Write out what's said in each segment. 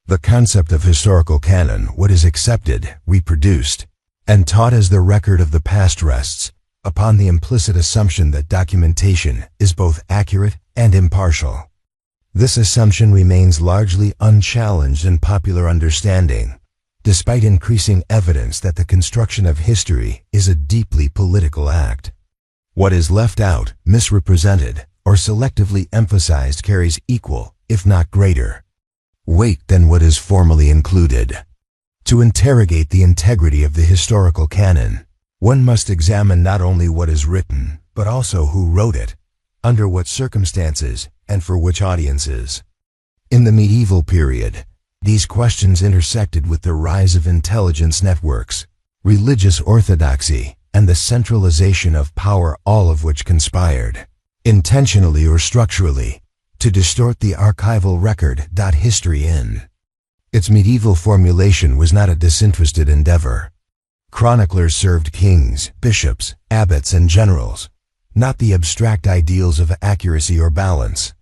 The concept of historical canon, what is accepted, reproduced, and taught as the record of the past rests upon the implicit assumption that documentation is both accurate and impartial. This assumption remains largely unchallenged in popular understanding, despite increasing evidence that the construction of history is a deeply political act. What is left out, misrepresented, or selectively emphasized carries equal, if not greater, weight than what is formally included. To interrogate the integrity of the historical canon, one must examine not only what is written, but also who wrote it, under what circumstances, and for which audiences. In the medieval period, these questions intersected with the rise of intelligence networks, religious orthodoxy, and the centralization of power, all of which conspired, intentionally or structurally, to distort the archival record. History in its medieval formulation was not a disinterested endeavor. Chroniclers served kings, bishops, abbots, and generals, not the abstract ideals of accuracy or balance.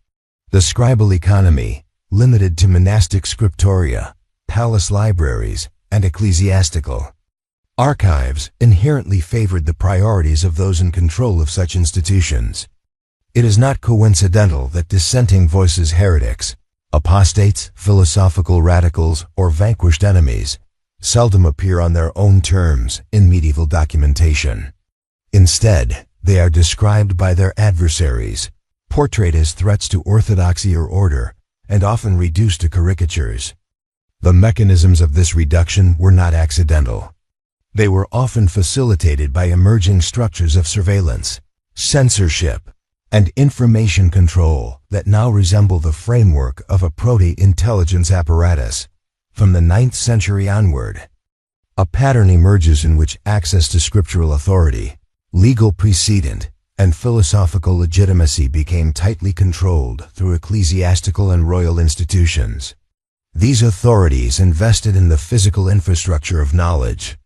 The scribal economy, limited to monastic scriptoria, palace libraries, and ecclesiastical archives, inherently favored the priorities of those in control of such institutions. It is not coincidental that dissenting voices, heretics, apostates, philosophical radicals, or vanquished enemies seldom appear on their own terms in medieval documentation. Instead, they are described by their adversaries, portrayed as threats to orthodoxy or order, and often reduced to caricatures. The mechanisms of this reduction were not accidental. They were often facilitated by emerging structures of surveillance, censorship, and information control that now resemble the framework of a proto-intelligence apparatus. From the 9th century onward, a pattern emerges in which access to scriptural authority, legal precedent, and philosophical legitimacy became tightly controlled through ecclesiastical and royal institutions. These authorities invested in the physical infrastructure of knowledge,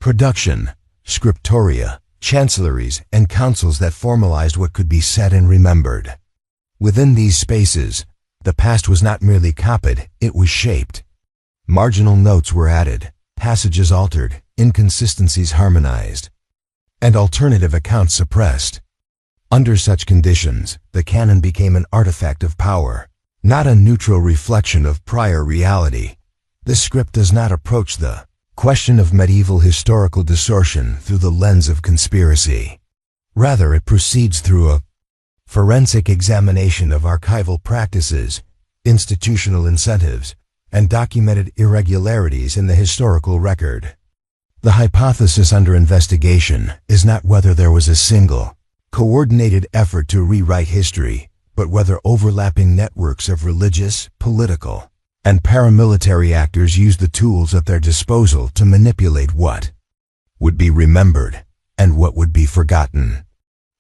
production, scriptoria, chancelleries, and councils that formalized what could be said and remembered. Within these spaces, the past was not merely copied, it was shaped. Marginal notes were added, passages altered, inconsistencies harmonized, and alternative accounts suppressed. Under such conditions, the canon became an artifact of power, not a neutral reflection of prior reality. This script does not approach the question of medieval historical distortion through the lens of conspiracy. Rather, it proceeds through a forensic examination of archival practices, institutional incentives, and documented irregularities in the historical record. The hypothesis under investigation is not whether there was a single, coordinated effort to rewrite history, but whether overlapping networks of religious, political, and paramilitary actors used the tools at their disposal to manipulate what would be remembered and what would be forgotten.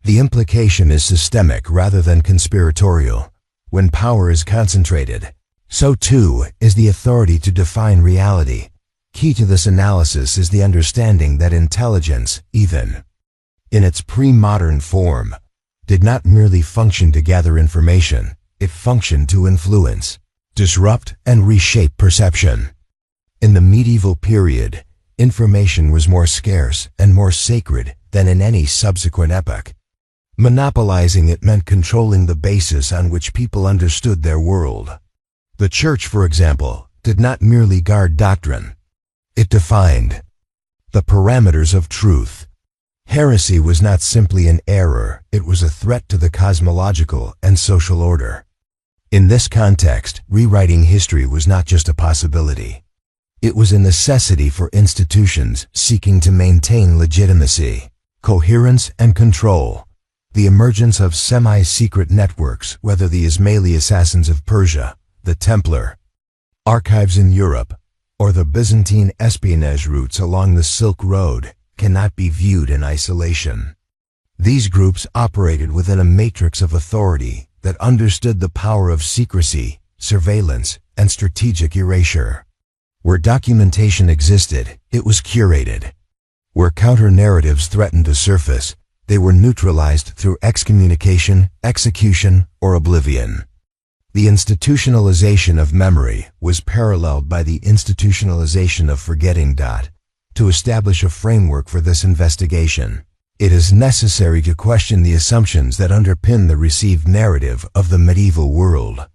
The implication is systemic rather than conspiratorial. When power is concentrated, so too is the authority to define reality. Key to this analysis is the understanding that intelligence, even in its pre-modern form, did not merely function to gather information, it functioned to influence, disrupt, and reshape perception. In the medieval period, information was more scarce and more sacred than in any subsequent epoch. Monopolizing it meant controlling the basis on which people understood their world. The Church, for example, did not merely guard doctrine. It defined the parameters of truth. Heresy was not simply an error, it was a threat to the cosmological and social order. In this context, rewriting history was not just a possibility. It was a necessity for institutions seeking to maintain legitimacy, coherence, and control. The emergence of semi-secret networks, whether the Ismaili assassins of Persia, the Templar archives in Europe, or the Byzantine espionage routes along the Silk Road, cannot be viewed in isolation. These groups operated within a matrix of authority that understood the power of secrecy, surveillance, and strategic erasure. Where documentation existed, it was curated. Where counter-narratives threatened to surface, they were neutralized through excommunication, execution, or oblivion. The institutionalization of memory was paralleled by the institutionalization of forgetting. To establish a framework for this investigation, it is necessary to question the assumptions that underpin the received narrative of the medieval world.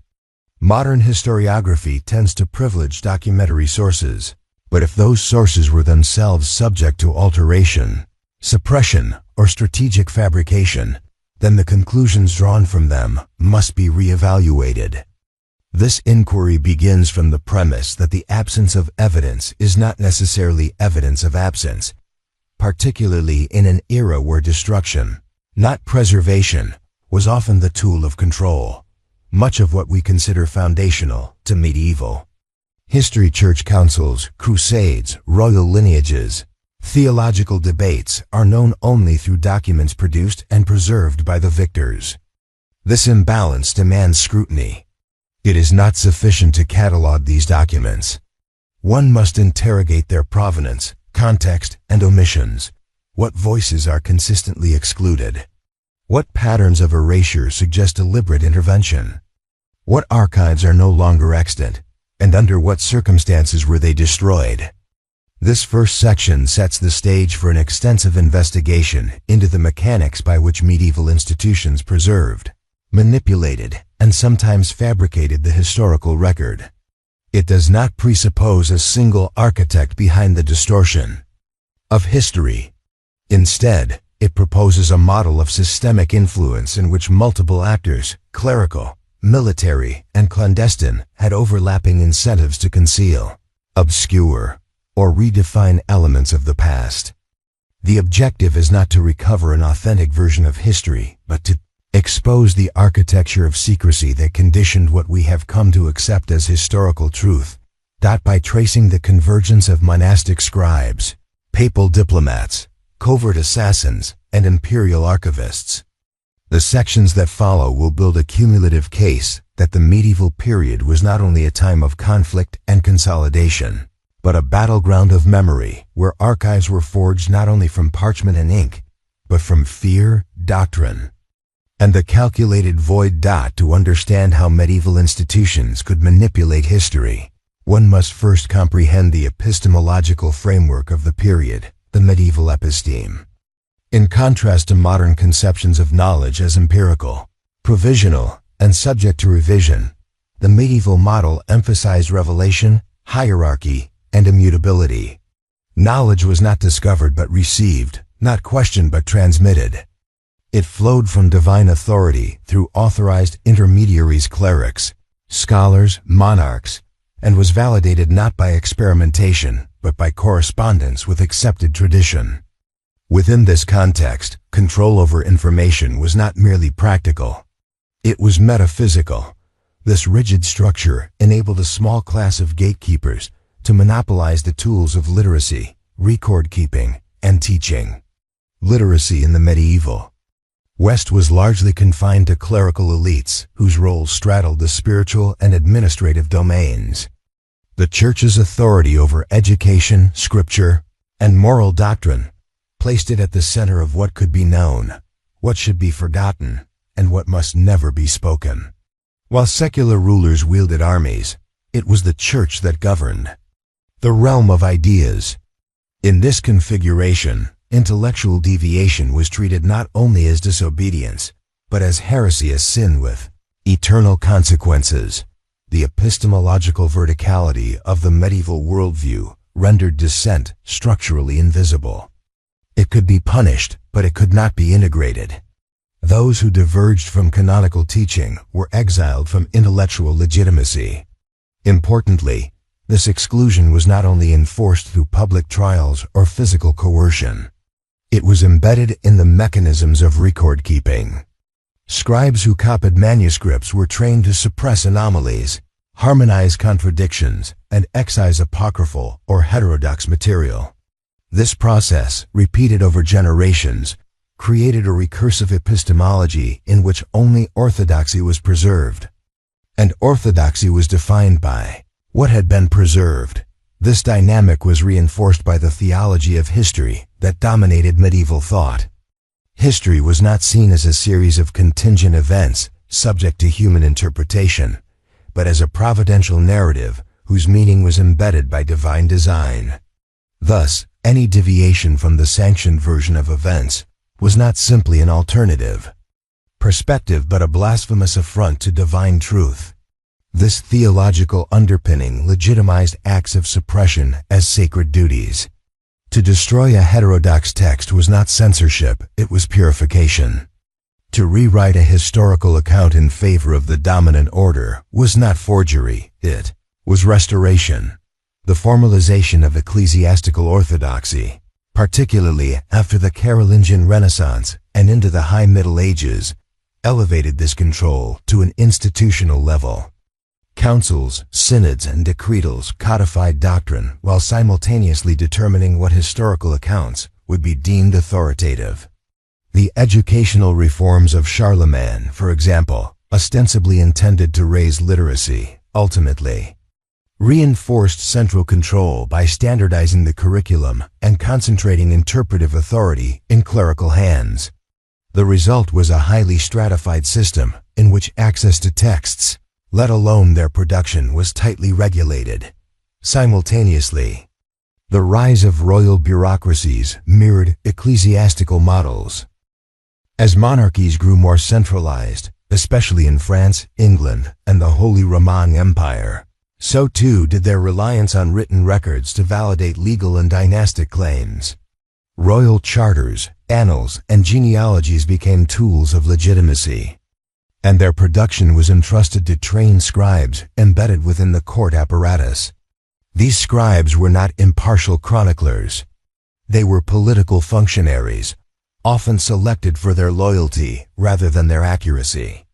Modern historiography tends to privilege documentary sources, but if those sources were themselves subject to alteration, suppression, or strategic fabrication, then the conclusions drawn from them must be reevaluated. This inquiry begins from the premise that the absence of evidence is not necessarily evidence of absence, particularly in an era where destruction, not preservation, was often the tool of control, much of what we consider foundational to medieval history. Church councils, crusades, royal lineages, theological debates are known only through documents produced and preserved by the victors. This imbalance demands scrutiny. It is not sufficient to catalog these documents. One must interrogate their provenance, context, and omissions. What voices are consistently excluded? What patterns of erasure suggest deliberate intervention? What archives are no longer extant, and under what circumstances were they destroyed? This first section sets the stage for an extensive investigation into the mechanics by which medieval institutions preserved, manipulated, and sometimes fabricated the historical record. It does not presuppose a single architect behind the distortion of history. Instead, it proposes a model of systemic influence in which multiple actors, clerical, military, and clandestine, had overlapping incentives to conceal, obscure, or redefine elements of the past. The objective is not to recover an authentic version of history, but to expose the architecture of secrecy that conditioned what we have come to accept as historical truth. By tracing the convergence of monastic scribes, papal diplomats, covert assassins, and imperial archivists. The sections that follow will build a cumulative case that the medieval period was not only a time of conflict and consolidation, but a battleground of memory where archives were forged not only from parchment and ink, but from fear, doctrine, and the calculated void. To understand how medieval institutions could manipulate history, one must first comprehend the epistemological framework of the period, the medieval episteme. In contrast to modern conceptions of knowledge as empirical, provisional, and subject to revision, the medieval model emphasized revelation, hierarchy, and immutability. Knowledge was not discovered but received, not questioned but transmitted. It flowed from divine authority through authorized intermediaries, clerics, scholars, monarchs, and was validated not by experimentation but by correspondence with accepted tradition. Within this context, control over information was not merely practical. It was metaphysical. This rigid structure enabled a small class of gatekeepers to monopolize the tools of literacy, record-keeping, and teaching. Literacy in the medieval West was largely confined to clerical elites whose roles straddled the spiritual and administrative domains. The Church's authority over education, scripture, and moral doctrine placed it at the center of what could be known, what should be forgotten, and what must never be spoken. While secular rulers wielded armies, it was the Church that governed the realm of ideas. In this configuration, intellectual deviation was treated not only as disobedience, but as heresy, as sin with eternal consequences. The epistemological verticality of the medieval worldview rendered dissent structurally invisible. It could be punished, but it could not be integrated. Those who diverged from canonical teaching were exiled from intellectual legitimacy. Importantly, this exclusion was not only enforced through public trials or physical coercion. It was embedded in the mechanisms of record-keeping. Scribes who copied manuscripts were trained to suppress anomalies, harmonize contradictions, and excise apocryphal or heterodox material. This process, repeated over generations, created a recursive epistemology in which only orthodoxy was preserved. And orthodoxy was defined by what had been preserved. This dynamic was reinforced by the theology of history that dominated medieval thought. History was not seen as a series of contingent events subject to human interpretation, but as a providential narrative whose meaning was embedded by divine design. Thus, any deviation from the sanctioned version of events was not simply an alternative perspective but a blasphemous affront to divine truth. This theological underpinning legitimized acts of suppression as sacred duties. To destroy a heterodox text was not censorship, it was purification. To rewrite a historical account in favor of the dominant order was not forgery, it was restoration. The formalization of ecclesiastical orthodoxy, particularly after the Carolingian Renaissance and into the High Middle Ages, elevated this control to an institutional level. Councils, synods, and decretals codified doctrine while simultaneously determining what historical accounts would be deemed authoritative. The educational reforms of Charlemagne, for example, ostensibly intended to raise literacy, ultimately reinforced central control by standardizing the curriculum and concentrating interpretive authority in clerical hands. The result was a highly stratified system in which access to texts, let alone their production, was tightly regulated. Simultaneously, the rise of royal bureaucracies mirrored ecclesiastical models. As monarchies grew more centralized, especially in France, England, and the Holy Roman Empire, so too did their reliance on written records to validate legal and dynastic claims. Royal charters, annals, and genealogies became tools of legitimacy, and their production was entrusted to trained scribes embedded within the court apparatus. These scribes were not impartial chroniclers. They were political functionaries, often selected for their loyalty rather than their accuracy.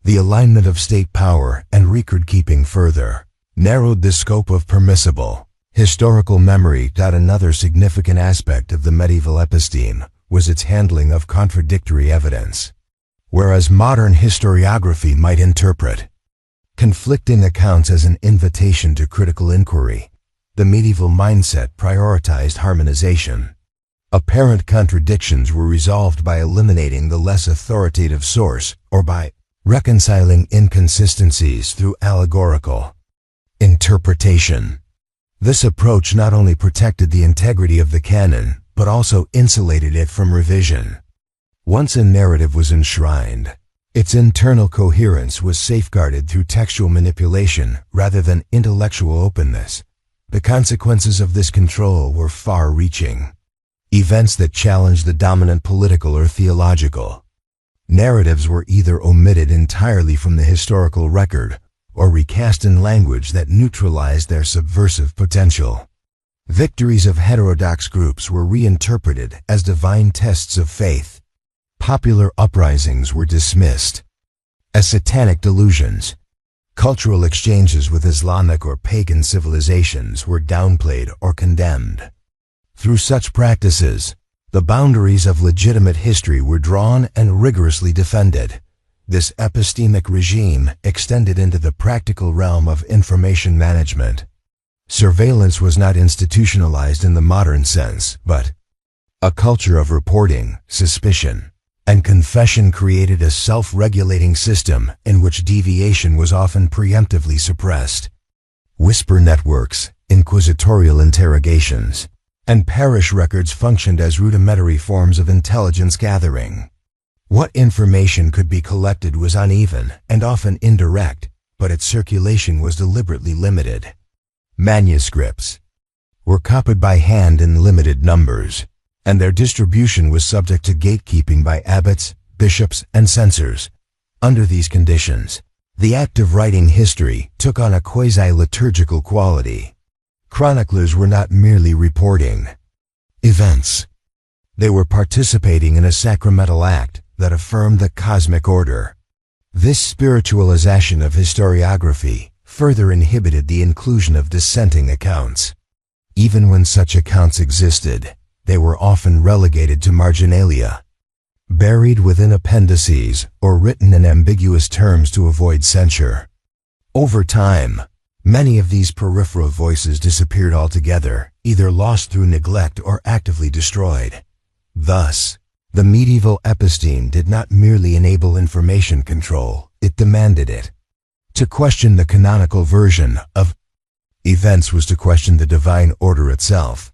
The alignment of state power and record-keeping further narrowed the scope of permissible historical memory. Another significant aspect of the medieval episteme was its handling of contradictory evidence. Whereas modern historiography might interpret conflicting accounts as an invitation to critical inquiry, the medieval mindset prioritized harmonization. Apparent contradictions were resolved by eliminating the less authoritative source or by reconciling inconsistencies through allegorical interpretation. This approach not only protected the integrity of the canon, but also insulated it from revision. Once a narrative was enshrined, its internal coherence was safeguarded through textual manipulation rather than intellectual openness. The consequences of this control were far-reaching. Events that challenged the dominant political or theological narratives were either omitted entirely from the historical record or recast in language that neutralized their subversive potential. Victories of heterodox groups were reinterpreted as divine tests of faith. Popular uprisings were dismissed as satanic delusions. Cultural exchanges with Islamic or pagan civilizations were downplayed or condemned. Through such practices, the boundaries of legitimate history were drawn and rigorously defended. This epistemic regime extended into the practical realm of information management. Surveillance was not institutionalized in the modern sense, but a culture of reporting, suspicion, and confession created a self-regulating system in which deviation was often preemptively suppressed. Whisper networks, inquisitorial interrogations, and parish records functioned as rudimentary forms of intelligence gathering. What information could be collected was uneven and often indirect, but its circulation was deliberately limited. Manuscripts were copied by hand in limited numbers, and their distribution was subject to gatekeeping by abbots, bishops, and censors. Under these conditions, the act of writing history took on a quasi-liturgical quality. Chroniclers were not merely reporting events. They were participating in a sacramental act that affirmed the cosmic order. This spiritualization of historiography further inhibited the inclusion of dissenting accounts. Even when such accounts existed, they were often relegated to marginalia, buried within appendices or written in ambiguous terms to avoid censure. Over time, many of these peripheral voices disappeared altogether, either lost through neglect or actively destroyed. Thus, the medieval episteme did not merely enable information control, it demanded it. To question the canonical version of events was to question the divine order itself.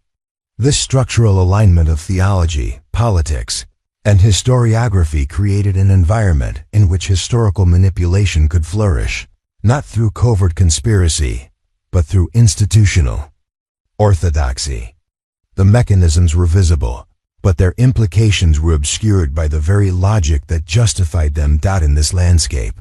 This structural alignment of theology, politics, and historiography created an environment in which historical manipulation could flourish, not through covert conspiracy, but through institutional orthodoxy. The mechanisms were visible, but their implications were obscured by the very logic that justified them. In this landscape,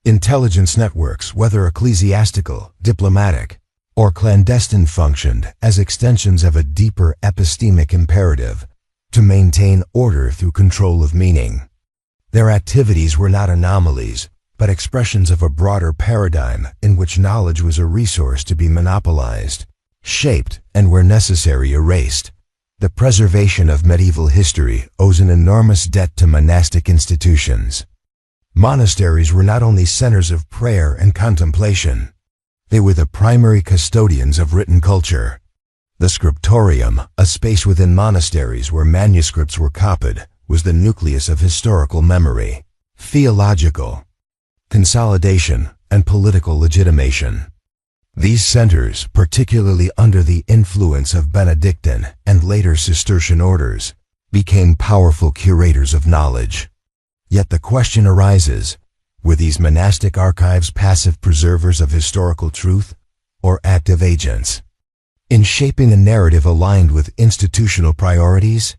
intelligence networks, whether ecclesiastical, diplomatic, or clandestine, functioned as extensions of a deeper epistemic imperative to maintain order through control of meaning. Their activities were not anomalies, but expressions of a broader paradigm in which knowledge was a resource to be monopolized, shaped, and where necessary erased. The preservation of medieval history owes an enormous debt to monastic institutions. Monasteries were not only centers of prayer and contemplation, they were the primary custodians of written culture. The scriptorium, a space within monasteries where manuscripts were copied, was the nucleus of historical memory, theological consolidation, and political legitimation. These centers, particularly under the influence of Benedictine and later Cistercian orders, became powerful curators of knowledge. Yet the question arises, were these monastic archives passive preservers of historical truth, or active agents in shaping a narrative aligned with institutional priorities?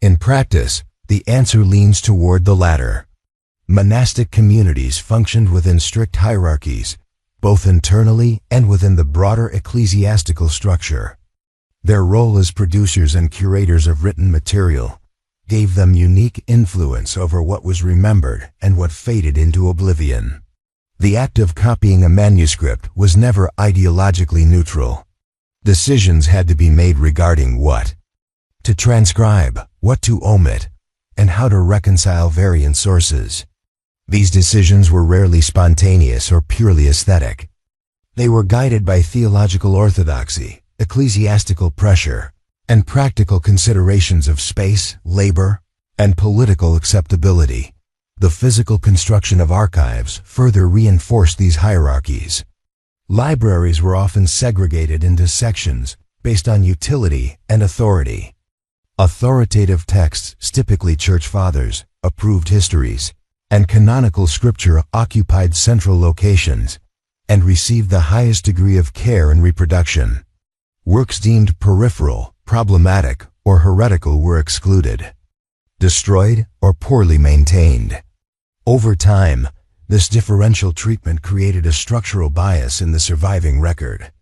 In practice, the answer leans toward the latter. Monastic communities functioned within strict hierarchies, both internally and within the broader ecclesiastical structure. Their role as producers and curators of written material gave them unique influence over what was remembered and what faded into oblivion. The act of copying a manuscript was never ideologically neutral. Decisions had to be made regarding what to transcribe, what to omit, and how to reconcile variant sources. These decisions were rarely spontaneous or purely aesthetic. They were guided by theological orthodoxy, ecclesiastical pressure, and practical considerations of space, labor, and political acceptability. The physical construction of archives further reinforced these hierarchies. Libraries were often segregated into sections based on utility and authority. Authoritative texts, typically church fathers, approved histories, and canonical scripture occupied central locations and received the highest degree of care and reproduction. Works deemed peripheral, problematic, or heretical were excluded, destroyed, or poorly maintained. Over time, this differential treatment created a structural bias in the surviving record.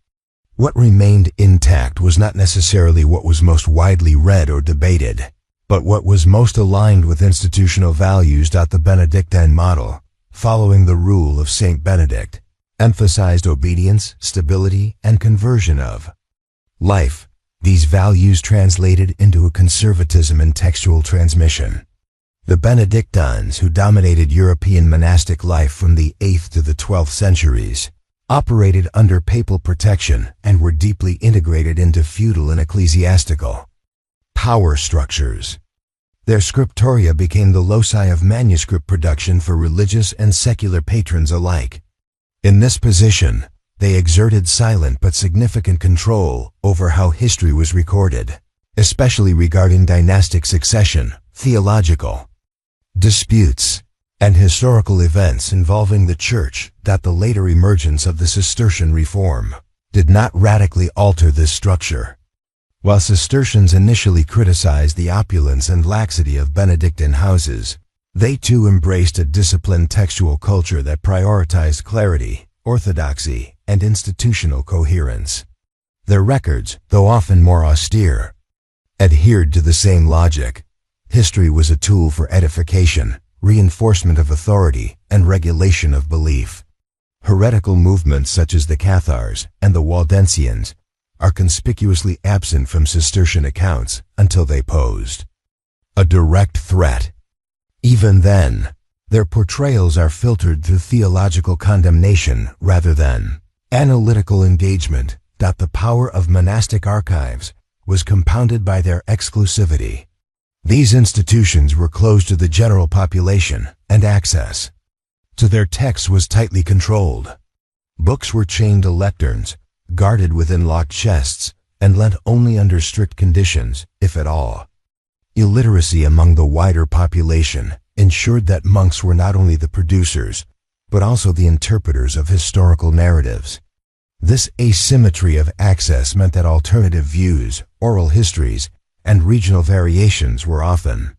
What remained intact was not necessarily what was most widely read or debated, but what was most aligned with institutional values. The Benedictine model, following the rule of Saint Benedict, emphasized obedience, stability, and conversion of life. These values translated into a conservatism in textual transmission. The Benedictines, who dominated European monastic life from the 8th to the 12th centuries, operated under papal protection and were deeply integrated into feudal and ecclesiastical power structures. Their scriptoria became the loci of manuscript production for religious and secular patrons alike. In this position, they exerted silent but significant control over how history was recorded, especially regarding dynastic succession, theological disputes, and historical events involving the Church. The later emergence of the Cistercian reform did not radically alter this structure. While Cistercians initially criticized the opulence and laxity of Benedictine houses, they too embraced a disciplined textual culture that prioritized clarity, orthodoxy, and institutional coherence. Their records, though often more austere, adhered to the same logic. History was a tool for edification, reinforcement of authority, and regulation of belief. Heretical movements such as the Cathars and the Waldensians are conspicuously absent from Cistercian accounts until they posed a direct threat. Even then, their portrayals are filtered through theological condemnation rather than analytical engagement. The power of monastic archives was compounded by their exclusivity. These institutions were closed to the general population, and access to their texts was tightly controlled. Books were chained to lecterns, guarded within locked chests, and lent only under strict conditions, if at all. Illiteracy among the wider population ensured that monks were not only the producers, but also the interpreters of historical narratives. This asymmetry of access meant that alternative views, oral histories, and regional variations were often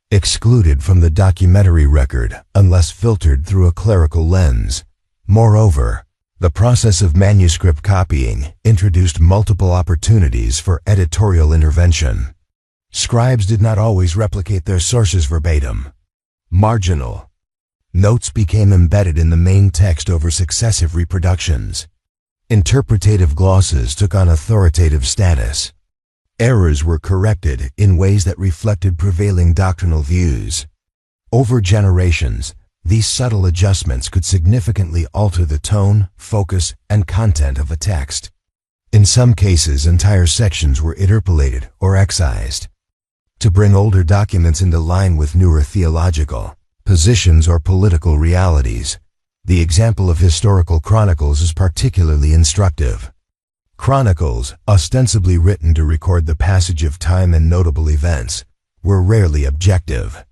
excluded from the documentary record unless filtered through a clerical lens. Moreover, the process of manuscript copying introduced multiple opportunities for editorial intervention. Scribes did not always replicate their sources verbatim. Marginal notes became embedded in the main text over successive reproductions. Interpretative glosses took on authoritative status. Errors were corrected in ways that reflected prevailing doctrinal views. Over generations, these subtle adjustments could significantly alter the tone, focus, and content of a text. In some cases, entire sections were interpolated or excised to bring older documents into line with newer theological positions or political realities. The example of historical chronicles is particularly instructive. Chronicles, ostensibly written to record the passage of time and notable events, were rarely objective.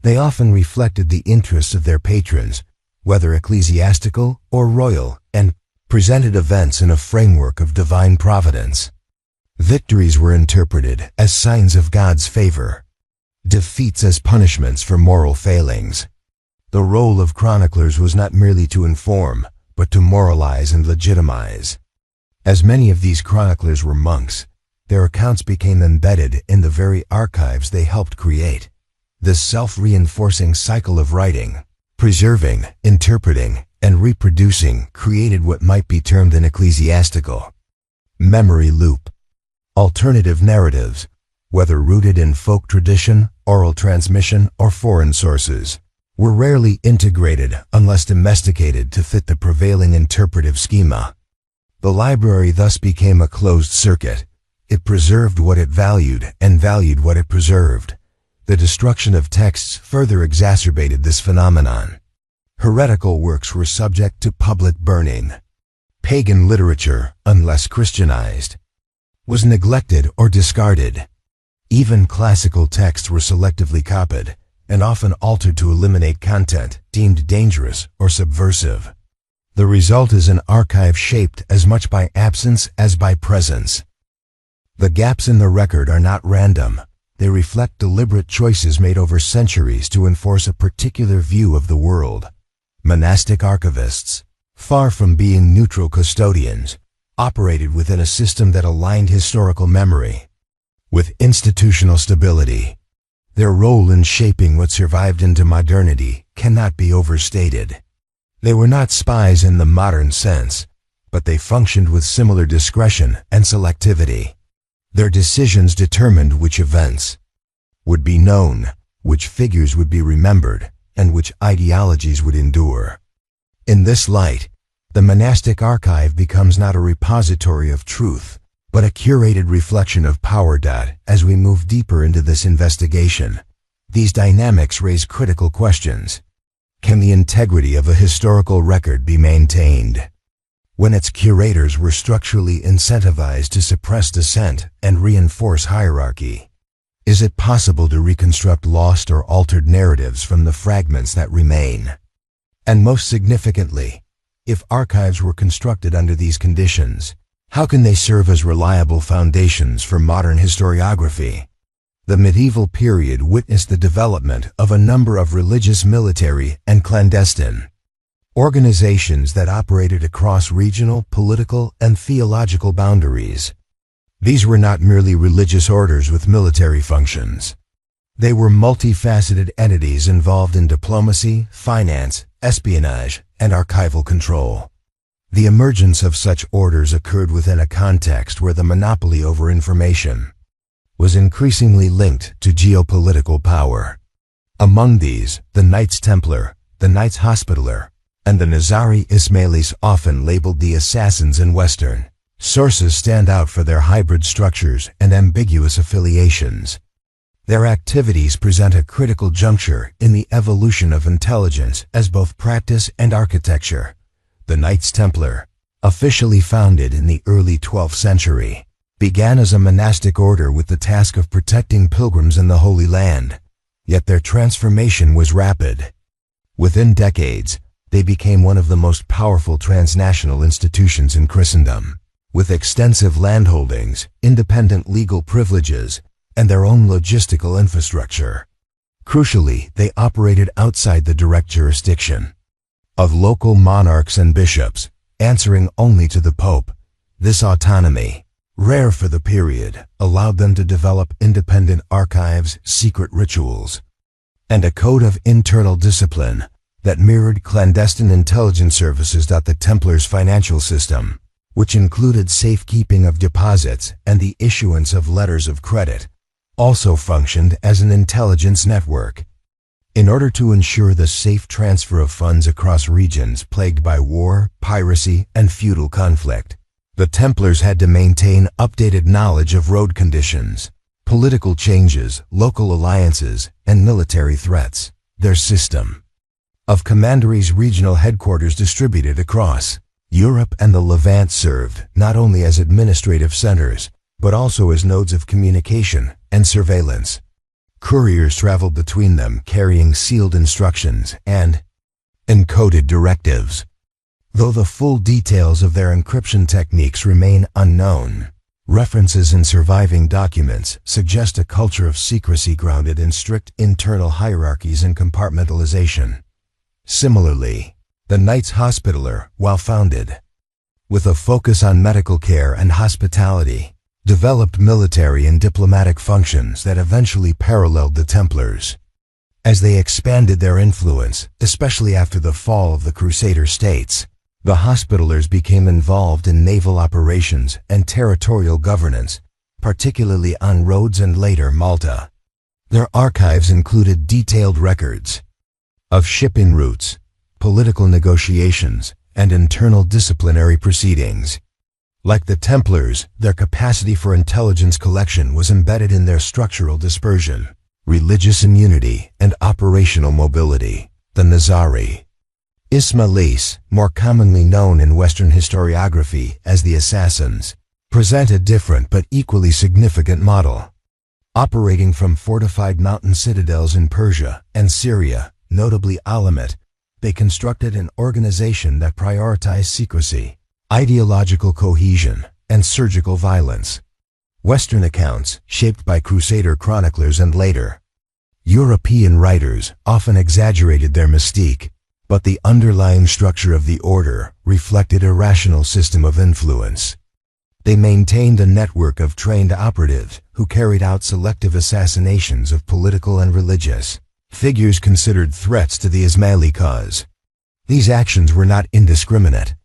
They often reflected the interests of their patrons, whether ecclesiastical or royal, and presented events in a framework of divine providence. Victories were interpreted as signs of God's favor, defeats as punishments for moral failings. The role of chroniclers was not merely to inform, but to moralize and legitimize. As many of these chroniclers were monks, their accounts became embedded in the very archives they helped create. This self-reinforcing cycle of writing, preserving, interpreting, and reproducing created what might be termed an ecclesiastical memory loop. Alternative narratives, whether rooted in folk tradition, oral transmission, or foreign sources, were rarely integrated unless domesticated to fit the prevailing interpretive schema. The library thus became a closed circuit. It preserved what it valued and valued what it preserved. The destruction of texts further exacerbated this phenomenon. Heretical works were subject to public burning. Pagan literature, unless Christianized, was neglected or discarded. Even classical texts were selectively copied and often altered to eliminate content deemed dangerous or subversive. The result is an archive shaped as much by absence as by presence. The gaps in the record are not random. They reflect deliberate choices made over centuries to enforce a particular view of the world. Monastic archivists, far from being neutral custodians, operated within a system that aligned historical memory with institutional stability. Their role in shaping what survived into modernity cannot be overstated. They were not spies in the modern sense, but they functioned with similar discretion and selectivity. Their decisions determined which events would be known, which figures would be remembered, and which ideologies would endure. In this light, the monastic archive becomes not a repository of truth, but a curated reflection of power. As we move deeper into this investigation, these dynamics raise critical questions. Can the integrity of a historical record be maintained when its curators were structurally incentivized to suppress dissent and reinforce hierarchy? Is it possible to reconstruct lost or altered narratives from the fragments that remain? And most significantly, if archives were constructed under these conditions, how can they serve as reliable foundations for modern historiography? The medieval period witnessed the development of a number of religious, military, and clandestine organizations that operated across regional, political, and theological boundaries. These were not merely religious orders with military functions. They were multifaceted entities involved in diplomacy, finance, espionage, and archival control. The emergence of such orders occurred within a context where the monopoly over information was increasingly linked to geopolitical power. Among these, the Knights Templar, the Knights Hospitaller, and the Nizari Ismailis, often labeled the assassins in Western sources, stand out for their hybrid structures and ambiguous affiliations. Their activities present a critical juncture in the evolution of intelligence as both practice and architecture. the Knights Templar, officially founded in the early 12th century, began as a monastic order with the task of protecting pilgrims in the Holy Land. Yet their transformation was rapid. Within decades, they became one of the most powerful transnational institutions in Christendom, with extensive landholdings, independent legal privileges, and their own logistical infrastructure. Crucially, they operated outside the direct jurisdiction of local monarchs and bishops, answering only to the Pope. This autonomy, rare for the period, allowed them to develop independent archives, secret rituals, and a code of internal discipline that mirrored clandestine intelligence services. The Templars' financial system, which included safekeeping of deposits and the issuance of letters of credit, also functioned as an intelligence network. In order to ensure the safe transfer of funds across regions plagued by war, piracy, and feudal conflict, the Templars had to maintain updated knowledge of road conditions, political changes, local alliances, and military threats. Their system of commanderies, regional headquarters distributed across Europe and the Levant, served not only as administrative centers, but also as nodes of communication and surveillance. Couriers traveled between them carrying sealed instructions and encoded directives. Though the full details of their encryption techniques remain unknown, references in surviving documents suggest a culture of secrecy grounded in strict internal hierarchies and compartmentalization. Similarly, the Knights Hospitaller, while founded with a focus on medical care and hospitality, developed military and diplomatic functions that eventually paralleled the Templars. As they expanded their influence, especially after the fall of the Crusader states, the Hospitallers became involved in naval operations and territorial governance, particularly on Rhodes and later Malta. Their archives included detailed records of shipping routes, political negotiations, and internal disciplinary proceedings. Like the Templars, their capacity for intelligence collection was embedded in their structural dispersion, religious immunity, and operational mobility. The Nizari Ismailis, more commonly known in Western historiography as the Assassins, present a different but equally significant model. Operating from fortified mountain citadels in Persia and Syria, notably Alamet, they constructed an organization that prioritized secrecy, ideological cohesion, and surgical violence. Western accounts, shaped by Crusader chroniclers and later European writers, often exaggerated their mystique, but the underlying structure of the order reflected a rational system of influence. They maintained a network of trained operatives who carried out selective assassinations of political and religious figures considered threats to the Ismaili cause. These actions were not indiscriminate.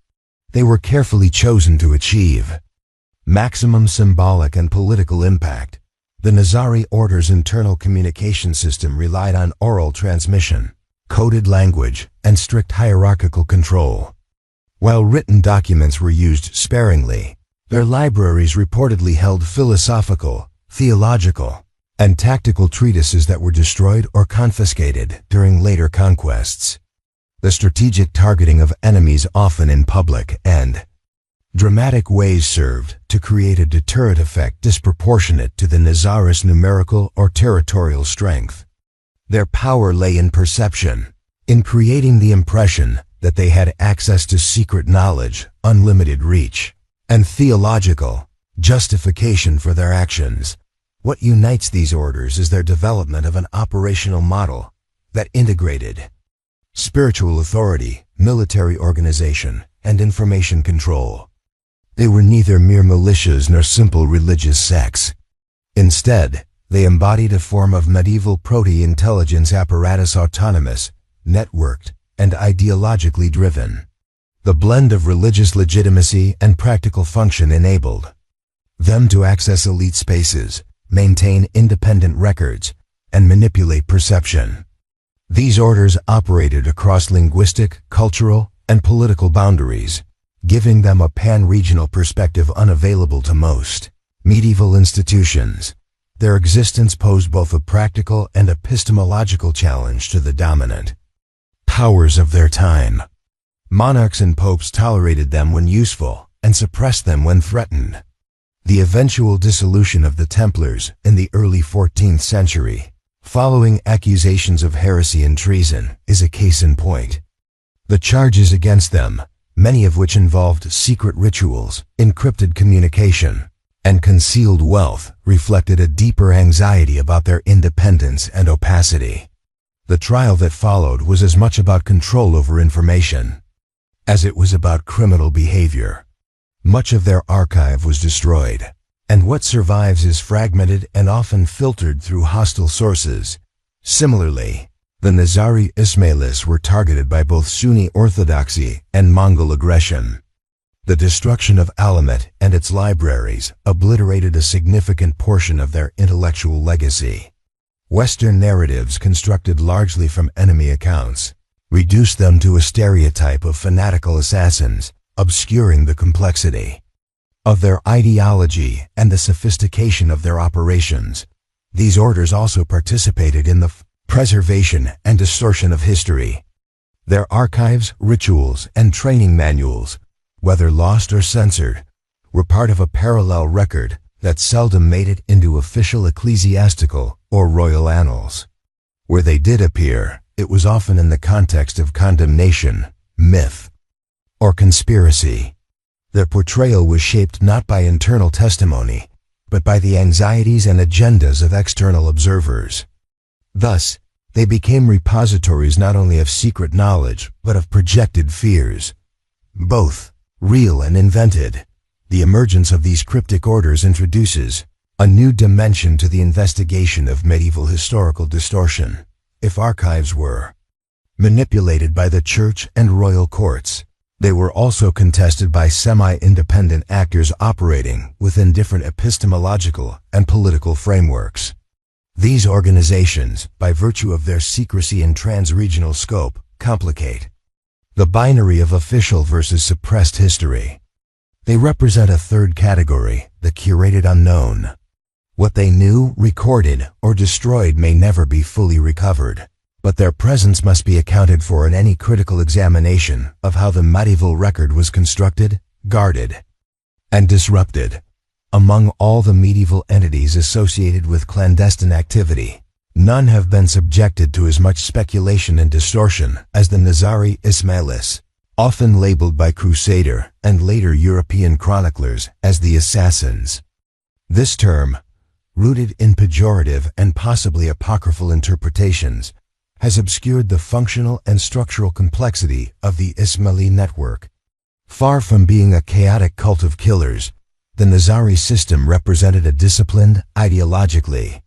They were carefully chosen to achieve maximum symbolic and political impact. The Nizari order's internal communication system relied on oral transmission, coded language, and strict hierarchical control. While written documents were used sparingly, their libraries reportedly held philosophical, theological, and tactical treatises that were destroyed or confiscated during later conquests. The strategic targeting of enemies, often in public and dramatic ways, served to create a deterrent effect disproportionate to the Nizari's numerical or territorial strength. Their power lay in perception, in creating the impression that they had access to secret knowledge, unlimited reach, and theological justification for their actions. What unites these orders is their development of an operational model that integrated spiritual authority, military organization, and information control. They were neither mere militias nor simple religious sects. Instead, they embodied a form of medieval proto-intelligence apparatus, autonomous, networked, and ideologically driven. The blend of religious legitimacy and practical function enabled them to access elite spaces, maintain independent records, and manipulate perception. These orders operated across linguistic, cultural, and political boundaries, giving them a pan-regional perspective unavailable to most medieval institutions. Their existence posed both a practical and epistemological challenge to the dominant powers of their time. Monarchs and popes tolerated them when useful and suppressed them when threatened. The eventual dissolution of the Templars in the early 14th century, following accusations of heresy and treason, is a case in point. The charges against them, many of which involved secret rituals, encrypted communication, and concealed wealth, reflected a deeper anxiety about their independence and opacity. The trial that followed was as much about control over information as it was about criminal behavior. Much of their archive was destroyed, and what survives is fragmented and often filtered through hostile sources. Similarly, the Nizari Ismailis were targeted by both Sunni orthodoxy and Mongol aggression. The destruction of Alamet and its libraries obliterated a significant portion of their intellectual legacy. Western narratives, constructed largely from enemy accounts, reduced them to a stereotype of fanatical assassins, obscuring the complexity of their ideology and the sophistication of their operations. These orders also participated in the preservation and distortion of history. Their archives, rituals, and training manuals, whether lost or censored, were part of a parallel record that seldom made it into official ecclesiastical or royal annals. Where they did appear, it was often in the context of condemnation, myth, or conspiracy. Their portrayal was shaped not by internal testimony, but by the anxieties and agendas of external observers. Thus, they became repositories not only of secret knowledge, but of projected fears, both real and invented. The emergence of these cryptic orders introduces a new dimension to the investigation of medieval historical distortion. If archives were manipulated by the church and royal courts, they were also contested by semi-independent actors operating within different epistemological and political frameworks. These organizations, by virtue of their secrecy and trans-regional scope, complicate the binary of official versus suppressed history. They represent a third category, the curated unknown. What they knew, recorded, or destroyed may never be fully recovered, but their presence must be accounted for in any critical examination of how the medieval record was constructed, guarded, and disrupted. Among all the medieval entities associated with clandestine activity, none have been subjected to as much speculation and distortion as the Nizari Ismailis, often labeled by Crusader and later European chroniclers as the assassins. This term, rooted in pejorative and possibly apocryphal interpretations, has obscured the functional and structural complexity of the Ismaili network. Far from being a chaotic cult of killers, the Nizari system represented a disciplined, ideologically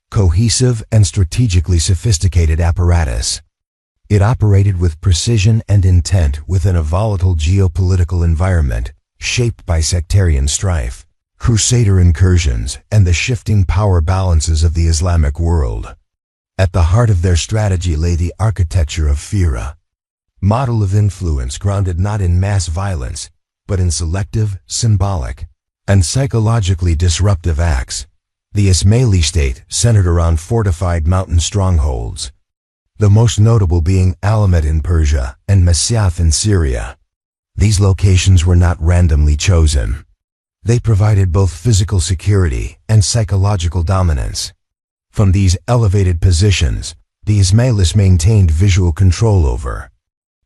cohesive, and strategically sophisticated apparatus. It operated with precision and intent within a volatile geopolitical environment shaped by sectarian strife, Crusader incursions, and the shifting power balances of the Islamic world. At the heart of their strategy lay the architecture of Fira, model of influence grounded not in mass violence, but in selective, symbolic, and psychologically disruptive acts. The Ismaili state centered around fortified mountain strongholds, the most notable being Alamet in Persia and Masyaf in Syria. These locations were not randomly chosen. They provided both physical security and psychological dominance. From these elevated positions, the Ismailis maintained visual control over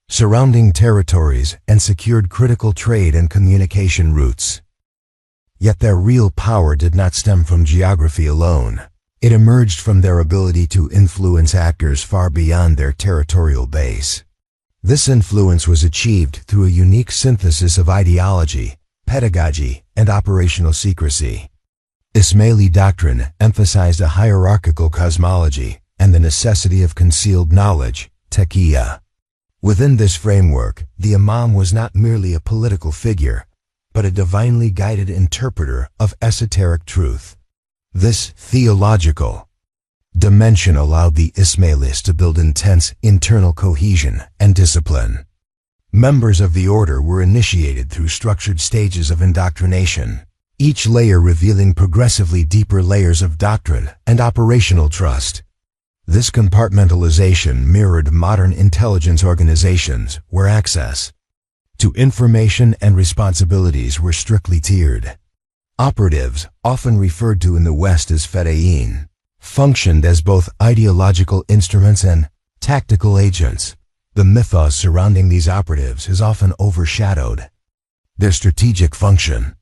surrounding territories and secured critical trade and communication routes. Yet their real power did not stem from geography alone. It emerged from their ability to influence actors far beyond their territorial base. This influence was achieved through a unique synthesis of ideology, pedagogy, and operational secrecy. Ismaili doctrine emphasized a hierarchical cosmology and the necessity of concealed knowledge, taqiyya. Within this framework, the imam was not merely a political figure, but a divinely guided interpreter of esoteric truth. This theological dimension allowed the Ismailis to build intense internal cohesion and discipline. Members of the order were initiated through structured stages of indoctrination, each layer revealing progressively deeper layers of doctrine and operational trust. This compartmentalization mirrored modern intelligence organizations where access to information and responsibilities were strictly tiered. Operatives, often referred to in the West as fedayeen, functioned as both ideological instruments and tactical agents. The mythos surrounding these operatives is often overshadowed their strategic function.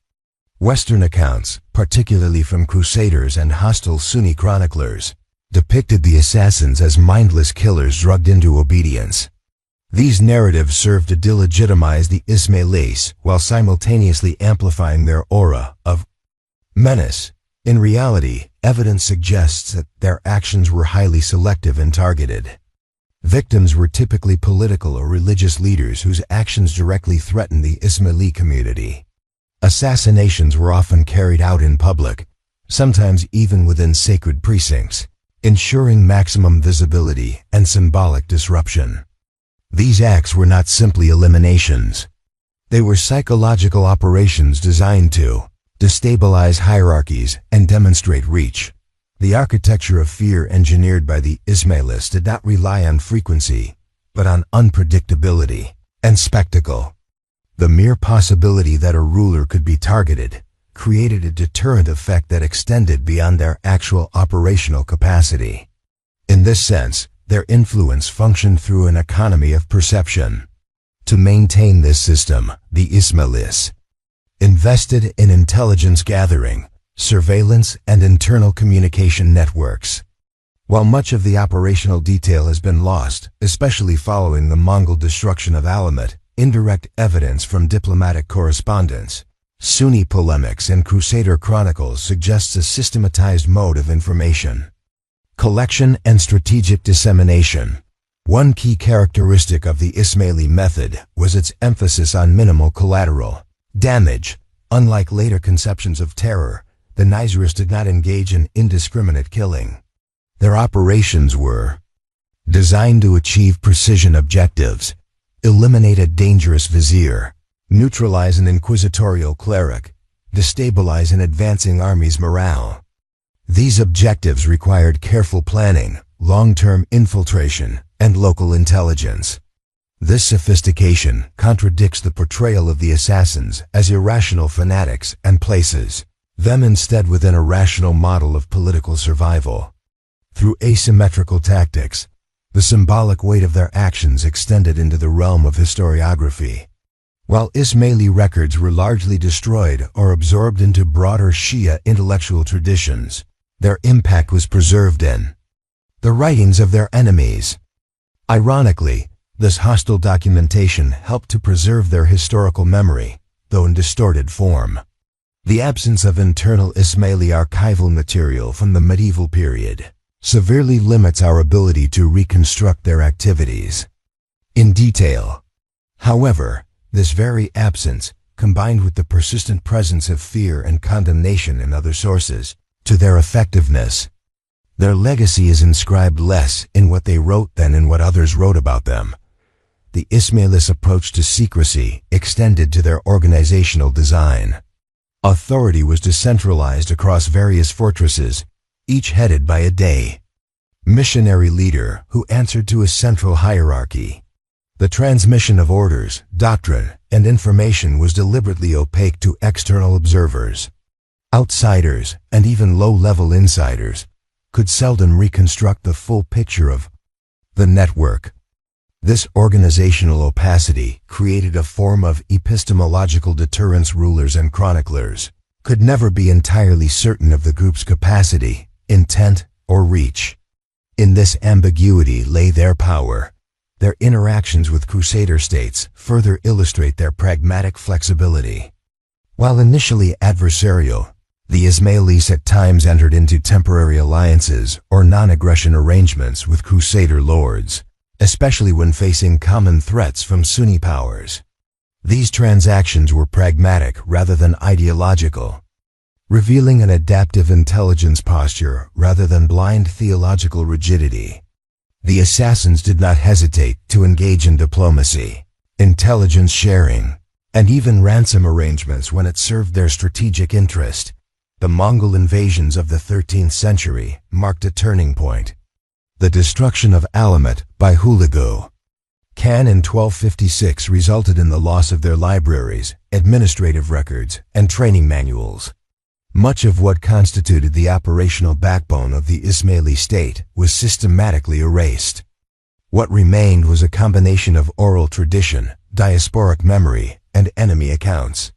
Western accounts, particularly from Crusaders and hostile Sunni chroniclers, depicted the assassins as mindless killers drugged into obedience. These narratives served to delegitimize the Ismailis while simultaneously amplifying their aura of menace. In reality, evidence suggests that their actions were highly selective and targeted. Victims were typically political or religious leaders whose actions directly threatened the Ismaili community. Assassinations were often carried out in public, sometimes even within sacred precincts, ensuring maximum visibility and symbolic disruption. These acts were not simply eliminations. They were psychological operations designed to destabilize hierarchies and demonstrate reach. The architecture of fear engineered by the Ismailis did not rely on frequency, but on unpredictability and spectacle. The mere possibility that a ruler could be targeted created a deterrent effect that extended beyond their actual operational capacity. In this sense, their influence functioned through an economy of perception. To maintain this system, the Ismailis invested in intelligence gathering, surveillance, and internal communication networks. While much of the operational detail has been lost, especially following the Mongol destruction of Alamut, indirect evidence from diplomatic correspondence, Sunni polemics, and Crusader chronicles suggests a systematized mode of information collection and strategic dissemination. One key characteristic of the Ismaili method was its emphasis on minimal collateral damage. Unlike later conceptions of terror, the Nizaris did not engage in indiscriminate killing. Their operations were designed to achieve precision objectives, eliminate a dangerous vizier, neutralize an inquisitorial cleric, destabilize an advancing army's morale. These objectives required careful planning, long-term infiltration, and local intelligence. This sophistication contradicts the portrayal of the assassins as irrational fanatics and places them instead within a rational model of political survival. Through asymmetrical tactics, the symbolic weight of their actions extended into the realm of historiography. While Ismaili records were largely destroyed or absorbed into broader Shia intellectual traditions, their impact was preserved in the writings of their enemies. Ironically, this hostile documentation helped to preserve their historical memory, though in distorted form. The absence of internal Ismaili archival material from the medieval period severely limits our ability to reconstruct their activities in detail. However, this very absence, combined with the persistent presence of fear and condemnation in other sources, to their effectiveness. Their legacy is inscribed less in what they wrote than in what others wrote about them. The Ismailis approach to secrecy extended to their organizational design. Authority was decentralized across various fortresses, each headed by a missionary leader who answered to a central hierarchy. The transmission of orders, doctrine, and information was deliberately opaque to external observers. Outsiders, and even low-level insiders, could seldom reconstruct the full picture of the network. This organizational opacity created a form of epistemological deterrence. Rulers and chroniclers could never be entirely certain of the group's capacity, intent, or reach. In this ambiguity lay their power. Their interactions with Crusader states further illustrate their pragmatic flexibility. While initially adversarial, the Ismailis at times entered into temporary alliances or non-aggression arrangements with Crusader lords, especially when facing common threats from Sunni powers. These transactions were pragmatic rather than ideological, revealing an adaptive intelligence posture rather than blind theological rigidity. The assassins did not hesitate to engage in diplomacy, intelligence sharing, and even ransom arrangements when it served their strategic interest. The Mongol invasions of the 13th century marked a turning point. The destruction of Alamet by Huligo. Canon 1256 resulted in the loss of their libraries, administrative records, and training manuals. Much of what constituted the operational backbone of the Ismaili state was systematically erased. What remained was a combination of oral tradition, diasporic memory, and enemy accounts.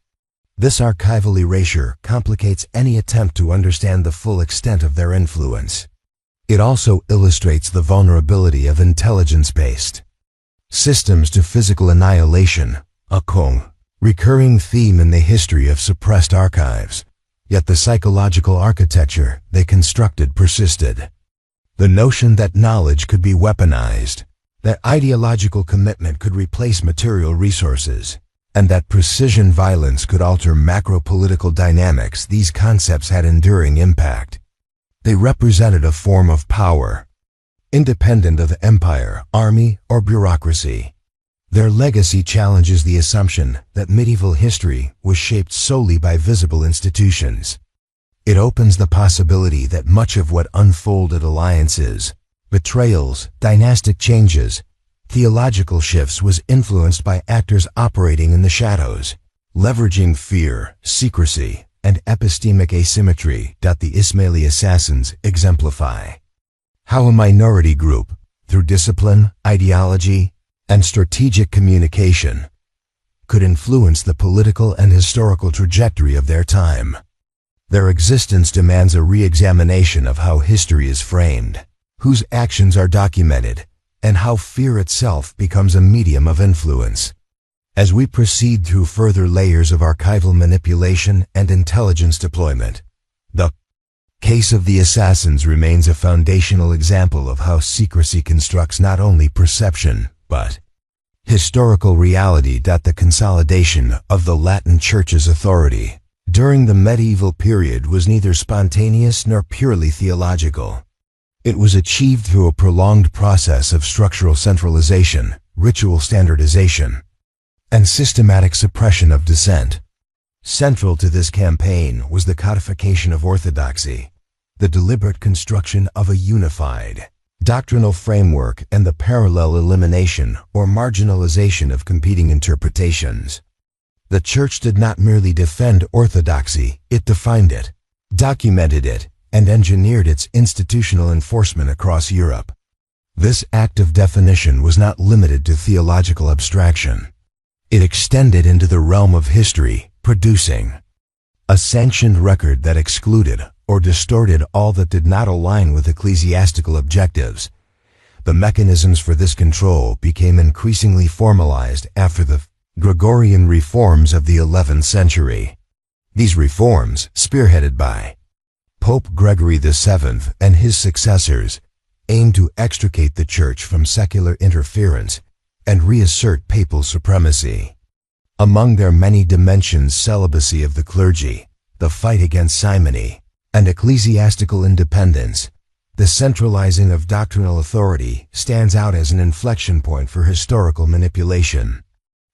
This archival erasure complicates any attempt to understand the full extent of their influence. It also illustrates the vulnerability of intelligence-based systems to physical annihilation, a recurring theme in the history of suppressed archives. Yet the psychological architecture they constructed persisted. The notion that knowledge could be weaponized, that ideological commitment could replace material resources, and that precision violence could alter macro-political dynamics, these concepts had enduring impact. They represented a form of power, independent of empire, army, or bureaucracy. Their legacy challenges the assumption that medieval history was shaped solely by visible institutions. It opens the possibility that much of what unfolded alliances, betrayals, dynastic changes, theological shifts was influenced by actors operating in the shadows, leveraging fear, secrecy, and epistemic asymmetry. The Ismaili assassins exemplify how a minority group, through discipline, ideology, and strategic communication, could influence the political and historical trajectory of their time. Their existence demands a re-examination of how history is framed, whose actions are documented, and how fear itself becomes a medium of influence. As we proceed through further layers of archival manipulation and intelligence deployment, the case of the assassins remains a foundational example of how secrecy constructs not only perception, but historical reality. The consolidation of the Latin Church's authority during the medieval period was neither spontaneous nor purely theological. It was achieved through a prolonged process of structural centralization, ritual standardization, and systematic suppression of dissent. Central to this campaign was the codification of orthodoxy, the deliberate construction of a unified doctrinal framework, and the parallel elimination or marginalization of competing interpretations. The Church did not merely defend orthodoxy, it defined it, documented it, and engineered its institutional enforcement across Europe. This act of definition was not limited to theological abstraction. It extended into the realm of history, producing a sanctioned record that excluded or distorted all that did not align with ecclesiastical objectives. The mechanisms for this control became increasingly formalized after the Gregorian reforms of the 11th century. These reforms, spearheaded by Pope Gregory VII and his successors, aimed to extricate the Church from secular interference and reassert papal supremacy. Among their many dimensions, celibacy of the clergy, the fight against simony, and ecclesiastical independence, the centralizing of doctrinal authority stands out as an inflection point for historical manipulation.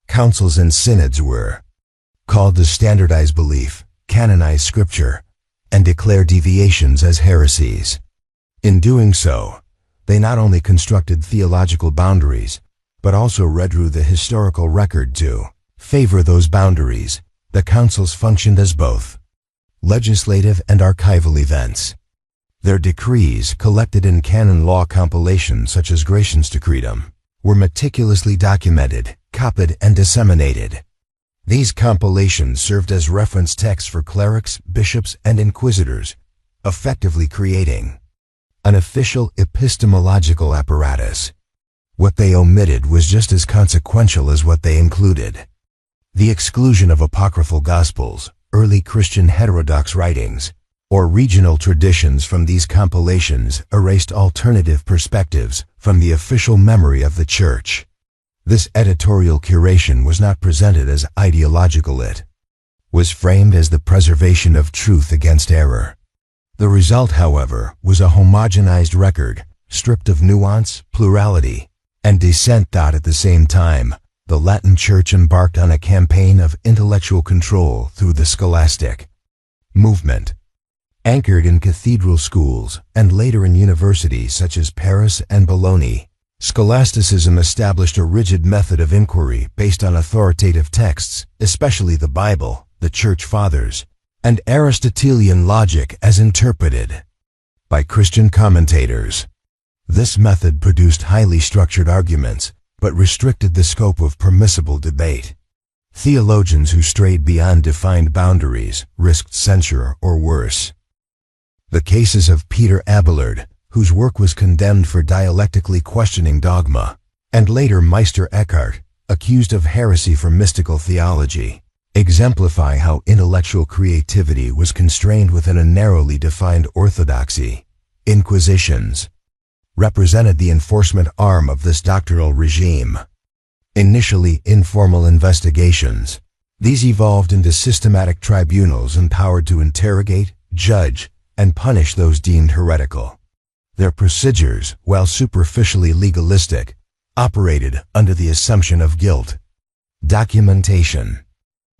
Councils and synods were called to standardize belief, canonize scripture, and declare deviations as heresies. In doing so, they not only constructed theological boundaries, but also redrew the historical record to favor those boundaries. The councils functioned as both legislative and archival events. Their decrees, collected in canon law compilations such as Gratian's Decretum, were meticulously documented, copied, and disseminated. These compilations served as reference texts for clerics, bishops, and inquisitors, effectively creating an official epistemological apparatus. What they omitted was just as consequential as what they included. The exclusion of apocryphal gospels, early Christian heterodox writings, or regional traditions from these compilations erased alternative perspectives from the official memory of the Church. This editorial curation was not presented as ideological, it was framed as the preservation of truth against error. The result, however, was a homogenized record, stripped of nuance, plurality, and dissent. At the same time, the Latin Church embarked on a campaign of intellectual control through the scholastic movement. Anchored in cathedral schools and later in universities such as Paris and Bologna, scholasticism established a rigid method of inquiry based on authoritative texts, especially the Bible, the Church Fathers, and Aristotelian logic as interpreted by Christian commentators. This method produced highly structured arguments, but restricted the scope of permissible debate. Theologians who strayed beyond defined boundaries risked censure or worse. The cases of Peter Abelard, whose work was condemned for dialectically questioning dogma, and later Meister Eckhart, accused of heresy for mystical theology, exemplify how intellectual creativity was constrained within a narrowly defined orthodoxy. Inquisitions represented the enforcement arm of this doctrinal regime. Initially informal investigations, these evolved into systematic tribunals empowered to interrogate, judge, and punish those deemed heretical. Their procedures, while superficially legalistic, operated under the assumption of guilt. Documentation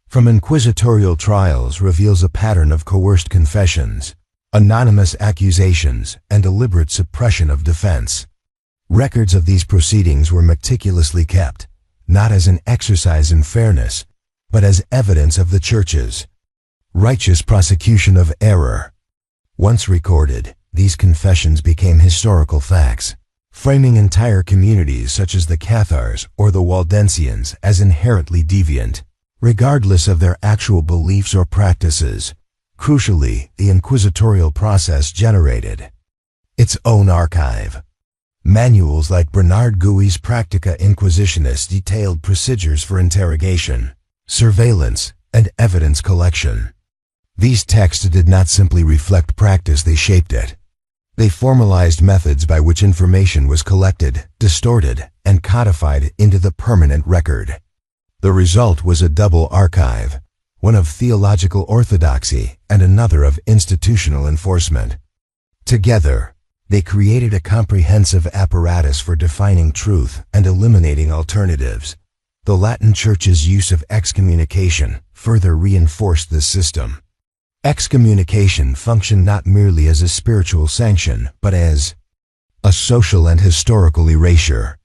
from inquisitorial trials reveals a pattern of coerced confessions, anonymous accusations, and deliberate suppression of defense. Records of these proceedings were meticulously kept, not as an exercise in fairness, but as evidence of the Church's righteous prosecution of error. Once recorded, these confessions became historical facts, framing entire communities such as the Cathars or the Waldensians as inherently deviant, regardless of their actual beliefs or practices. Crucially, the inquisitorial process generated its own archive. Manuals like Bernard Guy's Practica Inquisitionis detailed procedures for interrogation, surveillance, and evidence collection. These texts did not simply reflect practice, they shaped it. They formalized methods by which information was collected, distorted, and codified into the permanent record. The result was a double archive, one of theological orthodoxy and another of institutional enforcement. Together, they created a comprehensive apparatus for defining truth and eliminating alternatives. The Latin Church's use of excommunication further reinforced this system. Excommunication functioned not merely as a spiritual sanction, but as a social and historical erasure.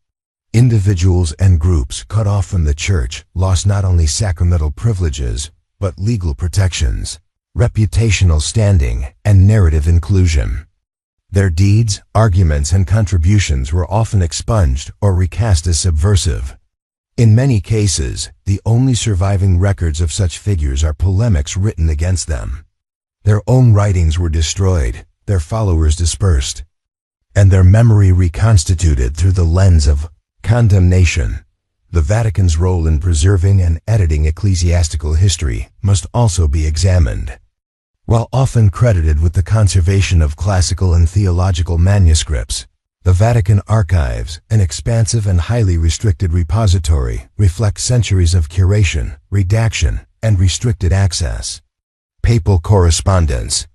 Individuals and groups cut off from the Church lost not only sacramental privileges, but legal protections, reputational standing, and narrative inclusion. Their deeds, arguments, and contributions were often expunged or recast as subversive. In many cases, the only surviving records of such figures are polemics written against them. Their own writings were destroyed, their followers dispersed, and their memory reconstituted through the lens of condemnation. The Vatican's role in preserving and editing ecclesiastical history must also be examined. While often credited with the conservation of classical and theological manuscripts, the Vatican Archives, an expansive and highly restricted repository, reflect centuries of curation, redaction, and restricted access. Papal correspondence,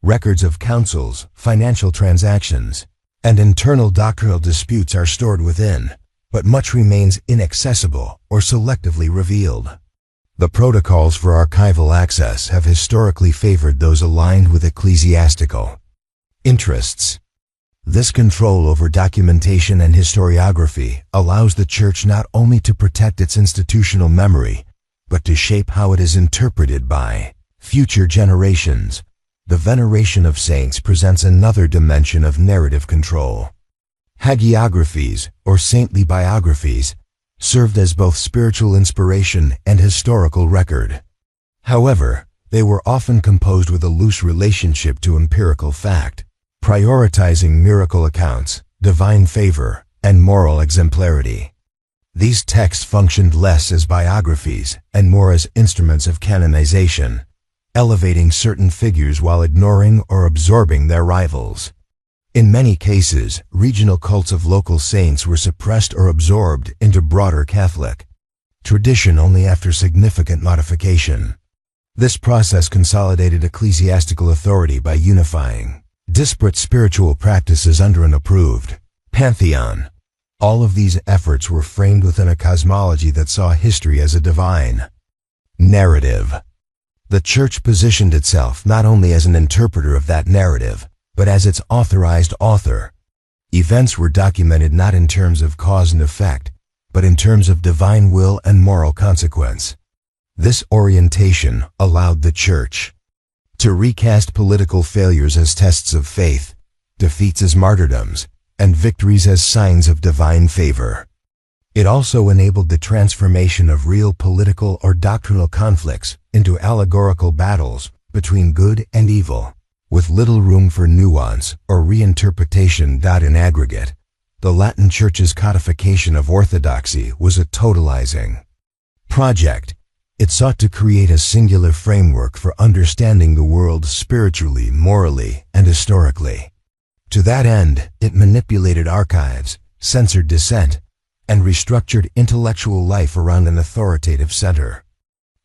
records of councils, financial transactions, and internal doctrinal disputes are stored within, but much remains inaccessible or selectively revealed. The protocols for archival access have historically favored those aligned with ecclesiastical interests. This control over documentation and historiography allows the Church not only to protect its institutional memory, but to shape how it is interpreted by future generations. The veneration of saints presents another dimension of narrative control. Hagiographies, or saintly biographies, served as both spiritual inspiration and historical record. However, they were often composed with a loose relationship to empirical fact, prioritizing miracle accounts, divine favor, and moral exemplarity. These texts functioned less as biographies and more as instruments of canonization, elevating certain figures while ignoring or absorbing their rivals. In many cases, regional cults of local saints were suppressed or absorbed into broader Catholic tradition only after significant modification. This process consolidated ecclesiastical authority by unifying disparate spiritual practices under an approved pantheon. All of these efforts were framed within a cosmology that saw history as a divine narrative. The Church positioned itself not only as an interpreter of that narrative, but as its authorized author. Events were documented not in terms of cause and effect, but in terms of divine will and moral consequence. This orientation allowed the Church to recast political failures as tests of faith, defeats as martyrdoms, and victories as signs of divine favor. It also enabled the transformation of real political or doctrinal conflicts into allegorical battles between good and evil, with little room for nuance or reinterpretation. In aggregate, the Latin Church's codification of orthodoxy was a totalizing project. It sought to create a singular framework for understanding the world spiritually, morally, and historically. To that end, it manipulated archives, censored dissent, and restructured intellectual life around an authoritative center.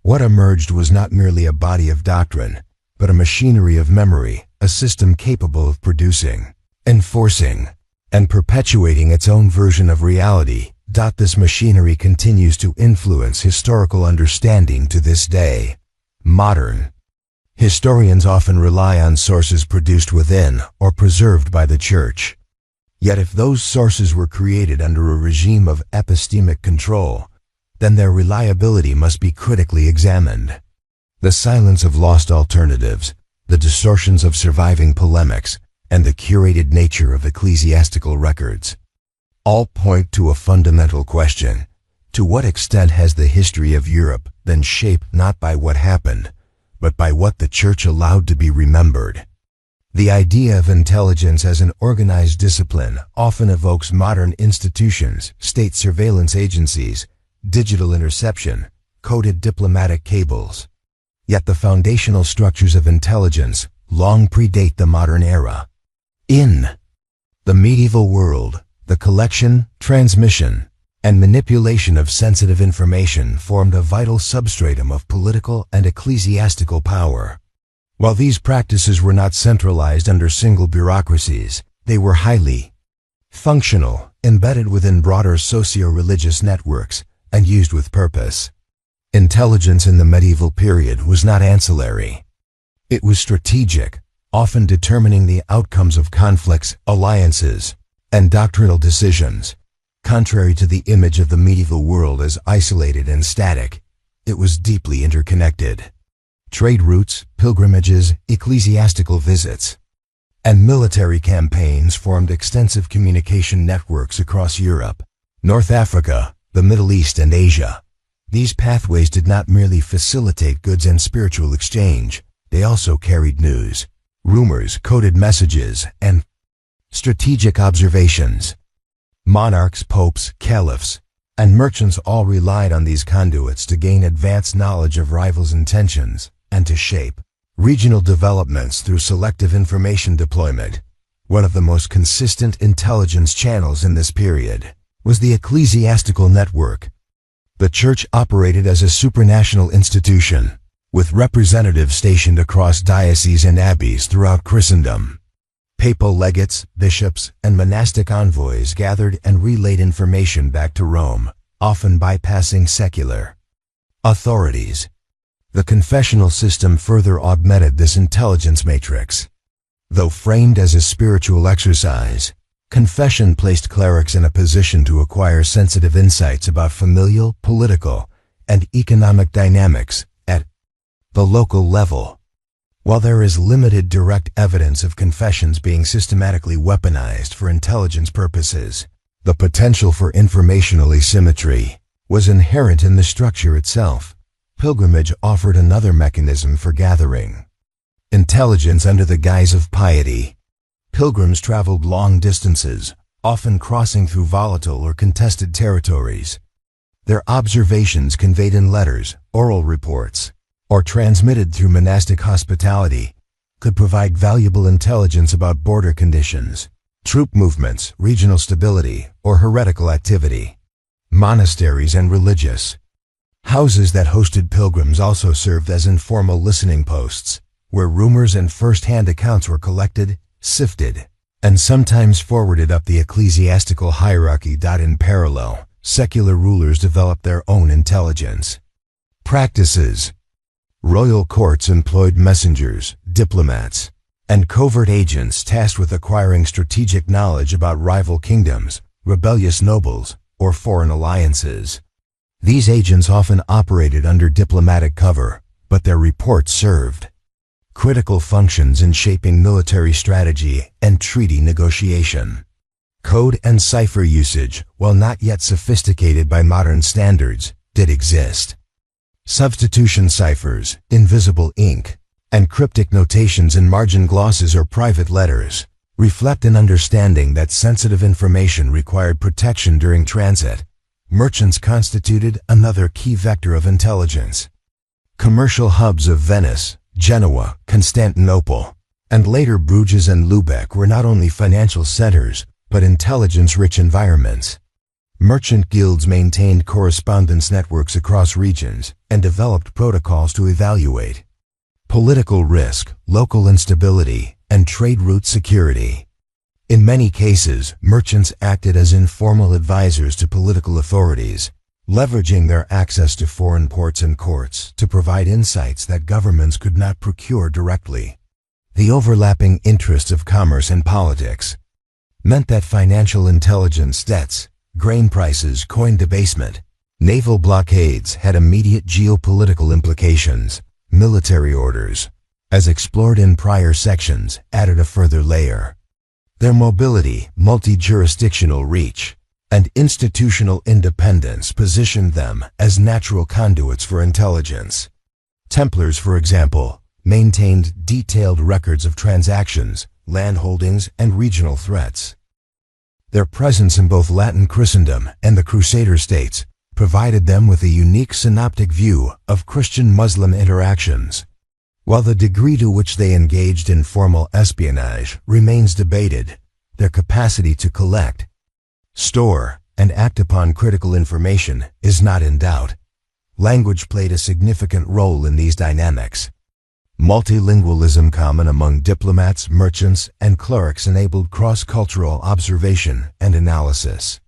What emerged was not merely a body of doctrine, but a machinery of memory, a system capable of producing, enforcing, and perpetuating its own version of reality. This machinery continues to influence historical understanding to this day. Modern historians often rely on sources produced within or preserved by the Church. Yet if those sources were created under a regime of epistemic control, then their reliability must be critically examined. The silence of lost alternatives, the distortions of surviving polemics, and the curated nature of ecclesiastical records all point to a fundamental question. To what extent has the history of Europe been shaped not by what happened, but by what the Church allowed to be remembered? The idea of intelligence as an organized discipline often evokes modern institutions, state surveillance agencies, digital interception, coded diplomatic cables. Yet the foundational structures of intelligence long predate the modern era. In the medieval world, the collection, transmission, and manipulation of sensitive information formed a vital substratum of political and ecclesiastical power. While these practices were not centralized under single bureaucracies, they were highly functional, embedded within broader socio-religious networks, and used with purpose. Intelligence in the medieval period was not ancillary. It was strategic, often determining the outcomes of conflicts, alliances, and doctrinal decisions. Contrary to the image of the medieval world as isolated and static, it was deeply interconnected. Trade routes, pilgrimages, ecclesiastical visits, and military campaigns formed extensive communication networks across Europe, North Africa, the Middle East, and Asia. These pathways did not merely facilitate goods and spiritual exchange, they also carried news, rumors, coded messages, and strategic observations. Monarchs, popes, caliphs, and merchants all relied on these conduits to gain advanced knowledge of rivals' intentions and to shape regional developments through selective information deployment. One of the most consistent intelligence channels in this period was the ecclesiastical network. The Church operated as a supranational institution, with representatives stationed across dioceses and abbeys throughout Christendom. Papal legates, bishops, and monastic envoys gathered and relayed information back to Rome, often bypassing secular authorities. The confessional system further augmented this intelligence matrix. Though framed as a spiritual exercise, confession placed clerics in a position to acquire sensitive insights about familial, political, and economic dynamics at the local level. While there is limited direct evidence of confessions being systematically weaponized for intelligence purposes, the potential for informational asymmetry was inherent in the structure itself. Pilgrimage offered another mechanism for gathering intelligence under the guise of piety. Pilgrims traveled long distances, often crossing through volatile or contested territories. Their observations conveyed in letters, oral reports, or transmitted through monastic hospitality, could provide valuable intelligence about border conditions, troop movements, regional stability, or heretical activity. Monasteries and religious houses that hosted pilgrims also served as informal listening posts, where rumors and first-hand accounts were collected, sifted, and sometimes forwarded up the ecclesiastical hierarchy. In parallel, secular rulers developed their own intelligence practices. Royal courts employed messengers, diplomats, and covert agents tasked with acquiring strategic knowledge about rival kingdoms, rebellious nobles, or foreign alliances. These agents often operated under diplomatic cover, but their reports served critical functions in shaping military strategy and treaty negotiation. Code and cipher usage, while not yet sophisticated by modern standards, did exist. Substitution ciphers, invisible ink, and cryptic notations in margin glosses or private letters reflect an understanding that sensitive information required protection during transit. Merchants constituted another key vector of intelligence. Commercial hubs of Venice, Genoa, Constantinople, and later Bruges and Lubeck were not only financial centers, but intelligence-rich environments. Merchant guilds maintained correspondence networks across regions and developed protocols to evaluate political risk, local instability, and trade route security. In many cases, merchants acted as informal advisors to political authorities, leveraging their access to foreign ports and courts to provide insights that governments could not procure directly. The overlapping interests of commerce and politics meant that financial intelligence debts, grain prices, coin debasement, naval blockades had immediate geopolitical implications. Military orders, as explored in prior sections, added a further layer. Their mobility, multi-jurisdictional reach, and institutional independence positioned them as natural conduits for intelligence. Templars, for example, maintained detailed records of transactions, landholdings, and regional threats. Their presence in both Latin Christendom and the Crusader states provided them with a unique synoptic view of Christian-Muslim interactions. While the degree to which they engaged in formal espionage remains debated, their capacity to collect, store, and act upon critical information is not in doubt. Language played a significant role in these dynamics. Multilingualism common among diplomats, merchants, and clerics enabled cross-cultural observation and analysis.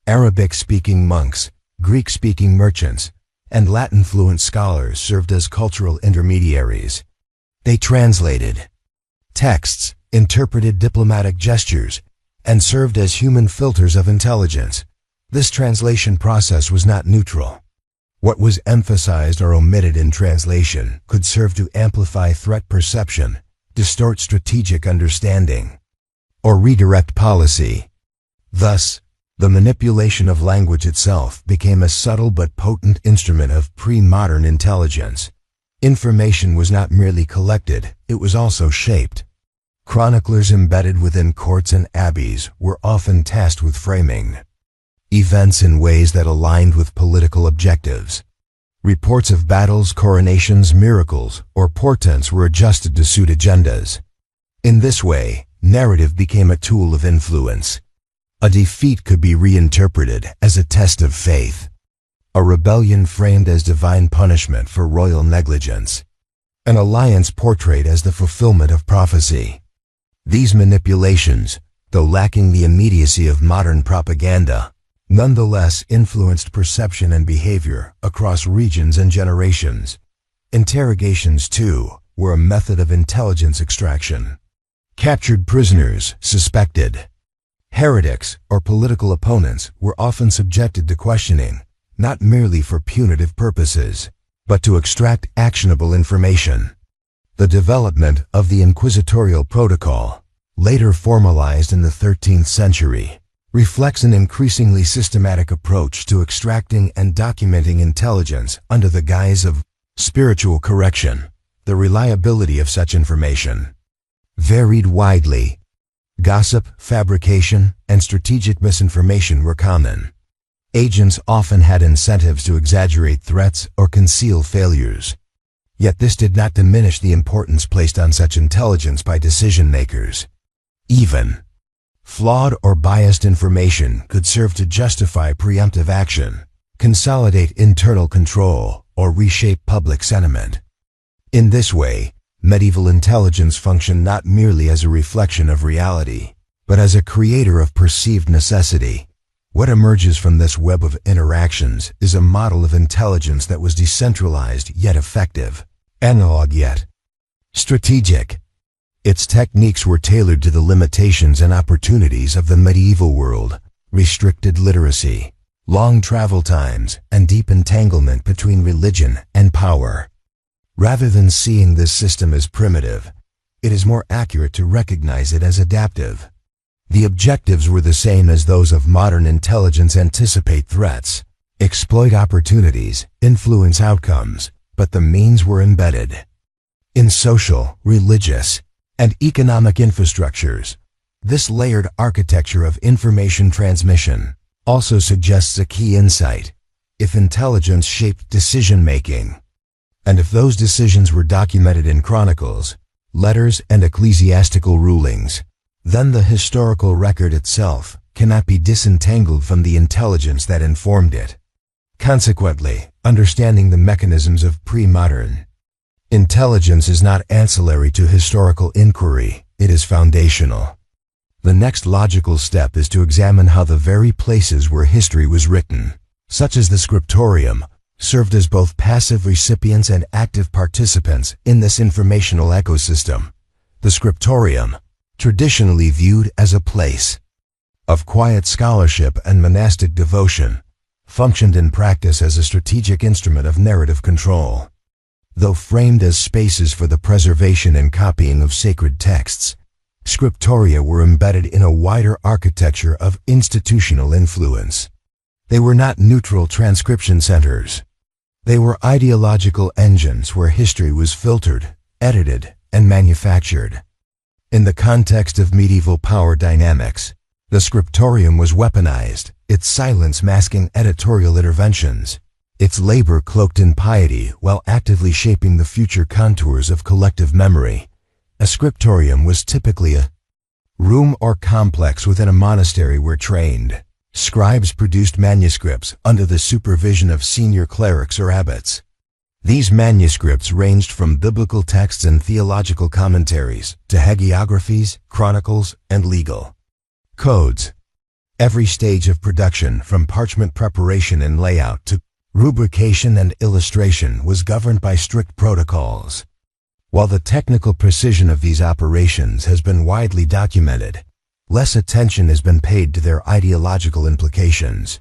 Arabic-speaking monks, Greek-speaking merchants, and Latin-fluent scholars served as cultural intermediaries. They translated texts, interpreted diplomatic gestures, and served as human filters of intelligence. This translation process was not neutral. What was emphasized or omitted in translation could serve to amplify threat perception, distort strategic understanding, or redirect policy. Thus, the manipulation of language itself became a subtle but potent instrument of pre-modern intelligence. Information was not merely collected, it was also shaped. Chroniclers embedded within courts and abbeys were often tasked with framing events in ways that aligned with political objectives. Reports of battles, coronations, miracles, or portents were adjusted to suit agendas. In this way, narrative became a tool of influence. A defeat could be reinterpreted as a test of faith. A rebellion framed as divine punishment for royal negligence. An alliance portrayed as the fulfillment of prophecy. These manipulations, though lacking the immediacy of modern propaganda, nonetheless influenced perception and behavior across regions and generations. Interrogations, too, were a method of intelligence extraction. Captured prisoners, suspected heretics, or political opponents were often subjected to questioning, not merely for punitive purposes, but to extract actionable information. The development of the inquisitorial protocol, later formalized in the 13th century, reflects an increasingly systematic approach to extracting and documenting intelligence under the guise of spiritual correction. The reliability of such information varied widely. Gossip, fabrication, and strategic misinformation were common. Agents often had incentives to exaggerate threats or conceal failures. Yet this did not diminish the importance placed on such intelligence by decision-makers. Even flawed or biased information could serve to justify preemptive action, consolidate internal control, or reshape public sentiment. In this way, medieval intelligence functioned not merely as a reflection of reality, but as a creator of perceived necessity. What emerges from this web of interactions is a model of intelligence that was decentralized yet effective. analog yet strategic. Its techniques were tailored to the limitations and opportunities of the medieval world: restricted literacy, long travel times, and deep entanglement between religion and power. Rather than seeing this system as primitive, it is more accurate to recognize it as adaptive. The objectives were the same as those of modern intelligence: anticipate threats, exploit opportunities, influence outcomes, but the means were embedded in social, religious, and economic infrastructures. This layered architecture of information transmission also suggests a key insight: if intelligence shaped decision-making, and if those decisions were documented in chronicles, letters, and ecclesiastical rulings, then the historical record itself cannot be disentangled from the intelligence that informed it. Consequently, understanding the mechanisms of pre-modern intelligence is not ancillary to historical inquiry, it is foundational. The next logical step is to examine how the very places where history was written, such as the scriptorium, served as both passive recipients and active participants in this informational ecosystem. The scriptorium, traditionally viewed as a place of quiet scholarship and monastic devotion, functioned in practice as a strategic instrument of narrative control. Though framed as spaces for the preservation and copying of sacred texts, scriptoria were embedded in a wider architecture of institutional influence. They were not neutral transcription centers. They were ideological engines where history was filtered, edited, and manufactured. In the context of medieval power dynamics, the scriptorium was weaponized, its silence masking editorial interventions, its labor cloaked in piety while actively shaping the future contours of collective memory. A scriptorium was typically a room or complex within a monastery where trained scribes produced manuscripts under the supervision of senior clerics or abbots. These manuscripts ranged from biblical texts and theological commentaries to hagiographies, chronicles, and legal codes. Every stage of production, from parchment preparation and layout to rubrication and illustration, was governed by strict protocols. While the technical precision of these operations has been widely documented, less attention has been paid to their ideological implications.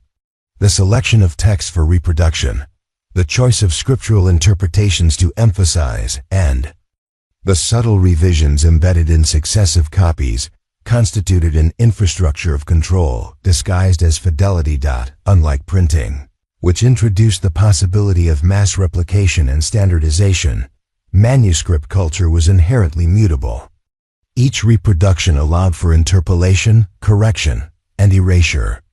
The selection of texts for reproduction, the choice of scriptural interpretations to emphasize, and the subtle revisions embedded in successive copies constituted an infrastructure of control disguised as fidelity. Unlike printing, which introduced the possibility of mass replication and standardization, manuscript culture was inherently mutable. Each reproduction allowed for interpolation, correction, and erasure.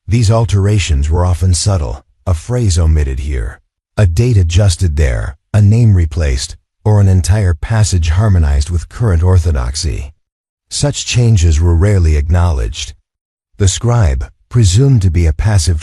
These alterations were often subtle: a phrase omitted here, a date adjusted there, a name replaced, or an entire passage harmonized with current orthodoxy. Such changes were rarely acknowledged. The scribe, presumed to be a passive